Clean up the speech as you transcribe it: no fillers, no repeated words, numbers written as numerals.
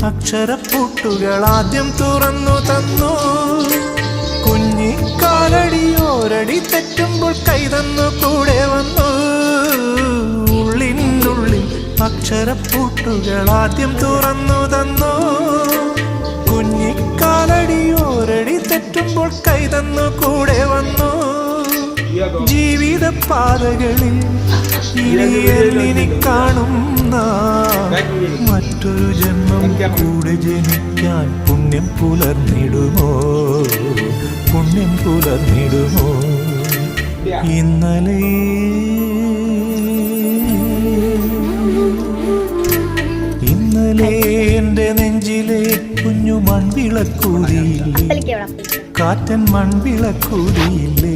അക്ഷരപ്പൂട്ടുകൾ ആദ്യം തുറന്നു തന്നു. കുഞ്ഞിക്കാലടിയോരടി തെറ്റുമ്പോൾ കൈതന്നു കൂടെ വന്നു. ഉള്ളിനുള്ളിൽ അക്ഷരപ്പൂട്ടുകൾ ആദ്യം തുറന്നു തന്നു. കുഞ്ഞിക്കാലടിയോരടി തെറ്റുമ്പോൾ കൈതന്നു കൂടെ വന്നു. ജീവിത പാതകളിൽ ഇനി കാണുന്ന മറ്റൊരു ജന്മം കൂടെ ജനിക്കാൻ പുണ്യം പുലർന്നിടുമോ, പുണ്യം പുലർന്നിടുമോ? ഇന്നലെ എൻ്റെ നെഞ്ചിലെ കുഞ്ഞു മൺവിളക്കൂതിയില്ലേ, കാറ്റൻ മൺവിളക്കൂതിയില്ലേ?